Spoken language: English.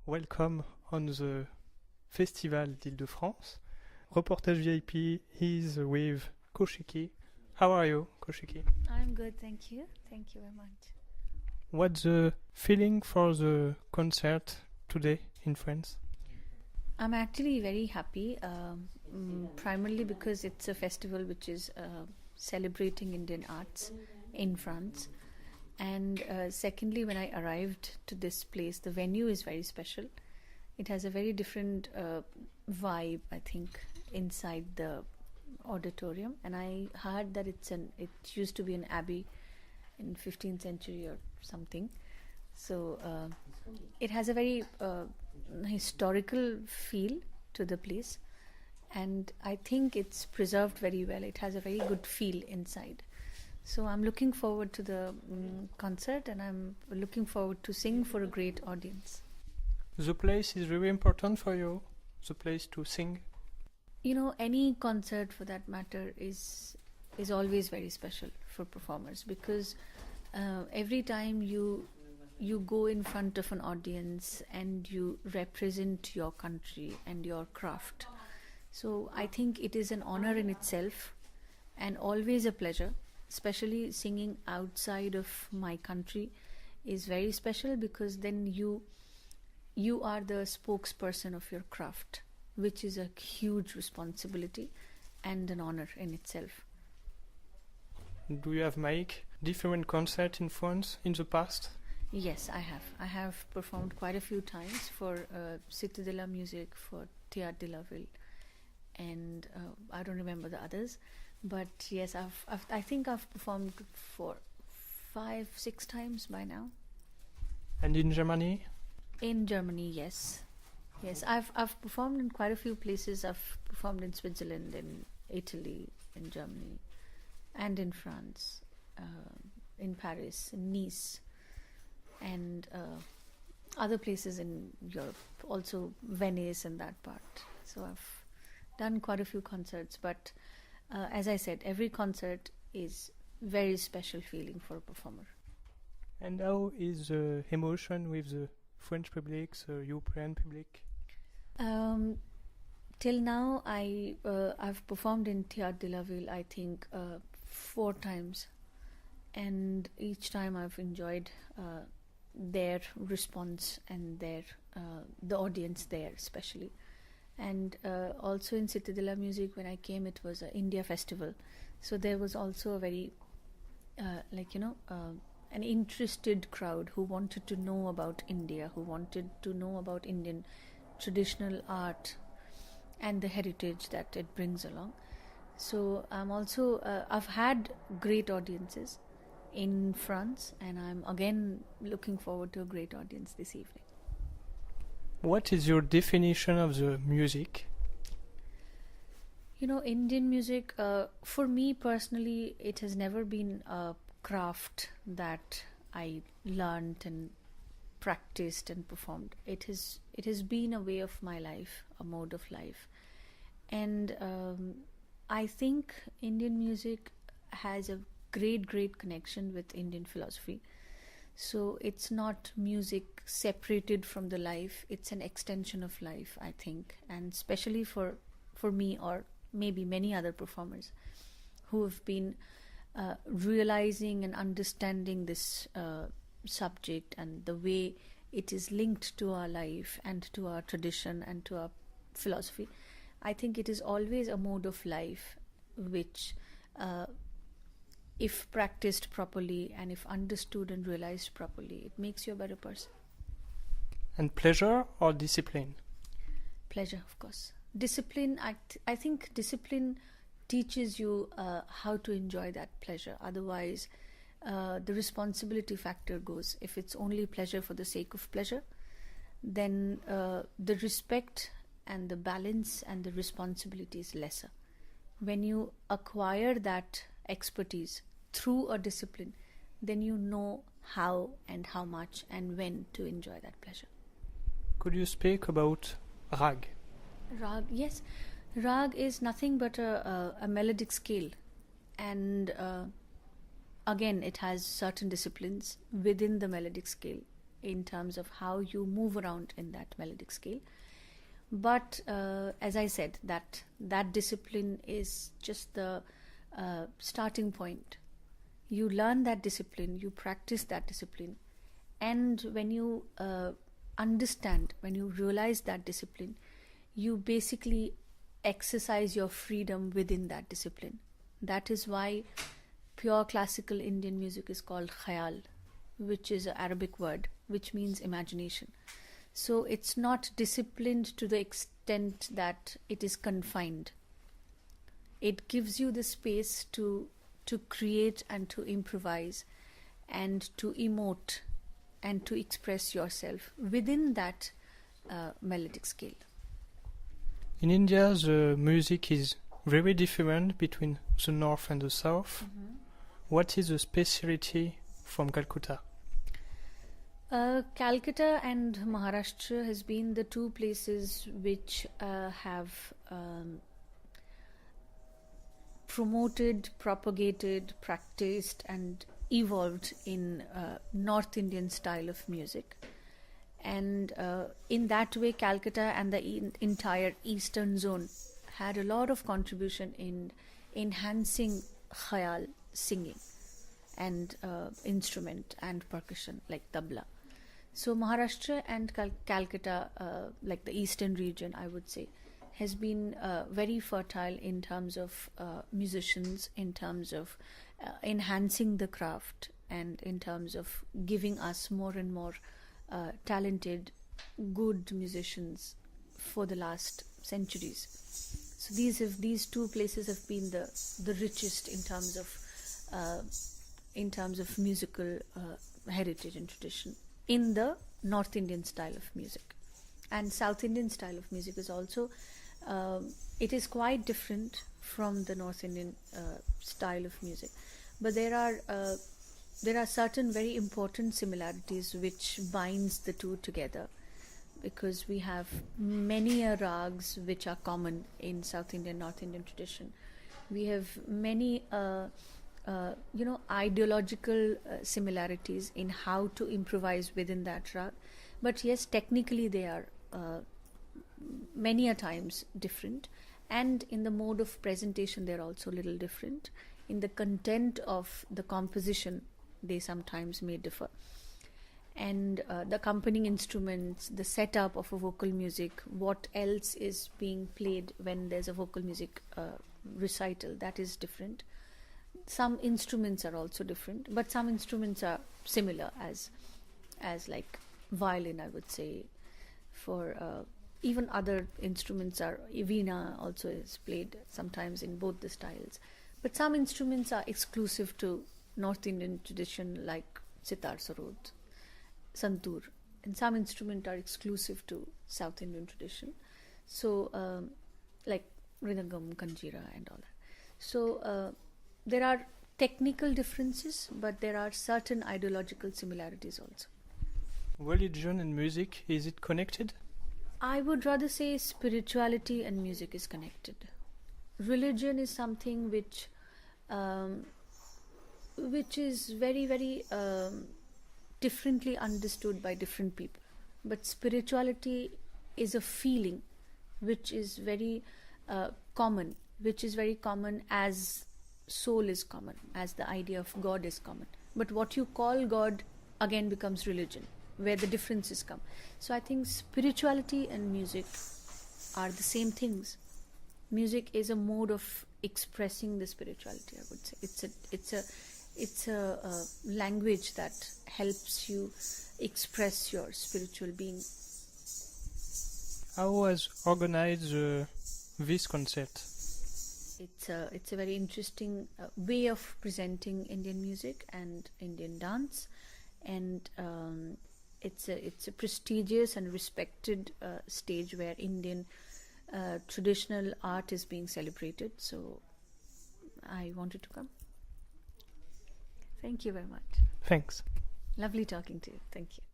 welcome on the Festival d'Île-de-France. Reportage VIP is with Kaushiki. How are you, Kaushiki? I'm good, thank you. Thank you very much. What's the feeling for the concert today in France? I'm actually very happy, primarily because it's a festival which is celebrating Indian arts in France. And secondly, when I arrived to this place, the venue is very special. It has a very different vibe, I think, inside the auditorium. And I heard that it used to be an abbey in 15th century or something. So it has a very historical feel to the place. And I think it's preserved very well. It has a very good feel inside. So I'm looking forward to the concert, and I'm looking forward to sing for a great audience. The place is really important for you, the place to sing? You know, any concert for that matter is always very special for performers, because every time you go in front of an audience and you represent your country and your craft. So I think it is an honor in itself and always a pleasure. Especially singing outside of my country is very special, because then you are the spokesperson of your craft, which is a huge responsibility and an honor in itself. Do you have made different concerts in France in the past? Yes, I have. I have performed quite a few times for Cité de la Musique, for Théâtre de la Ville, and I don't remember the others. But yes, I think I've performed for 5-6 times by now. And in Germany? In Germany, yes. Yes, I've performed in quite a few places. I've performed in Switzerland, in Italy, in Germany, and in France, in Paris, in Nice, and other places in Europe, also Venice and that part. So I've done quite a few concerts, but as I said, every concert is very special feeling for a performer. And how is the emotion with the French public, the European public? Till now, I've performed in Théâtre de la Ville, I think, 4 times. And each time I've enjoyed their response and the audience there especially. And also in Cité de la Musique, when I came, it was an India festival. So there was also a very, an interested crowd who wanted to know about India, who wanted to know about Indian traditional art and the heritage that it brings along. So I'm also, I've had great audiences in France, and I'm again looking forward to a great audience this evening. What is your definition of the music? You know, Indian music, for me personally, it has never been a craft that I learned and practiced and performed. It has been a way of my life, a mode of life. And I think Indian music has a great connection with Indian philosophy. So it's not music separated from the life, it's an extension of life, I think. And especially for me, or maybe many other performers who have been realizing and understanding this subject and the way it is linked to our life and to our tradition and to our philosophy. I think it is always a mode of life which if practiced properly and if understood and realized properly, it makes you a better person. And pleasure or discipline? Pleasure, of course. Discipline, I think discipline teaches you how to enjoy that pleasure. Otherwise, the responsibility factor goes. If it's only pleasure for the sake of pleasure, then the respect and the balance and the responsibility is lesser. When you acquire that expertise through a discipline, then you know how and how much and when to enjoy that pleasure. Could you speak about rag? Rag, yes. Rag is nothing but a melodic scale, and again it has certain disciplines within the melodic scale, in terms of how you move around in that melodic scale. But as I said, that discipline is just the starting point. You learn that discipline, you practice that discipline, and when you understand, when you realize that discipline, you basically exercise your freedom within that discipline. That is why pure classical Indian music is called khayal, which is an Arabic word which means imagination. So it's not disciplined to the extent that it is confined. It gives you the space to create and to improvise and to emote and to express yourself within that melodic scale. In India, the music is very different between the north and the south. Mm-hmm. What is the speciality from Calcutta? Calcutta and Maharashtra has been the two places which have promoted, propagated, practiced and evolved in North Indian style of music. And in that way, Calcutta and the entire eastern zone had a lot of contribution in enhancing khayal singing and instrument and percussion like tabla. So Maharashtra and Calcutta, like the eastern region, I would say, has been very fertile in terms of musicians, in terms of enhancing the craft, and in terms of giving us more and more talented, good musicians for the last centuries. So these two places have been the richest in terms of musical heritage and tradition in the North Indian style of music. And South Indian style of music is also it is quite different from the North Indian style of music, but there are certain very important similarities which binds the two together, because we have many rags which are common in South Indian, North Indian tradition. We have many ideological similarities in how to improvise within that rag, but yes, technically they are many a times different, and in the mode of presentation they're also a little different. In the content of the composition they sometimes may differ, and the accompanying instruments, the setup of a vocal music, what else is being played when there's a vocal music recital, that is different. Some instruments are also different, but some instruments are similar, as like violin, I would say. For even other instruments are, veena also is played sometimes in both the styles. But some instruments are exclusive to North Indian tradition, like sitar, sarod, santoor, and some instruments are exclusive to South Indian tradition. So like mridangam, kanjira and all that. So there are technical differences, but there are certain ideological similarities also. Religion and music, is it connected? I would rather say spirituality and music is connected. Religion is something which is very, very differently understood by different people. But spirituality is a feeling which is very common, as soul is common, as the idea of God is common. But what you call God again becomes religion, where the differences come. So I think spirituality and music are the same things. Music is a mode of expressing the spirituality, I would say. It's a language that helps you express your spiritual being. How was organized this concert? It's a very interesting way of presenting Indian music and Indian dance, and it's a prestigious and respected stage where Indian traditional art is being celebrated. So I wanted to come. Thank you very much. Thanks. Lovely talking to you. Thank you.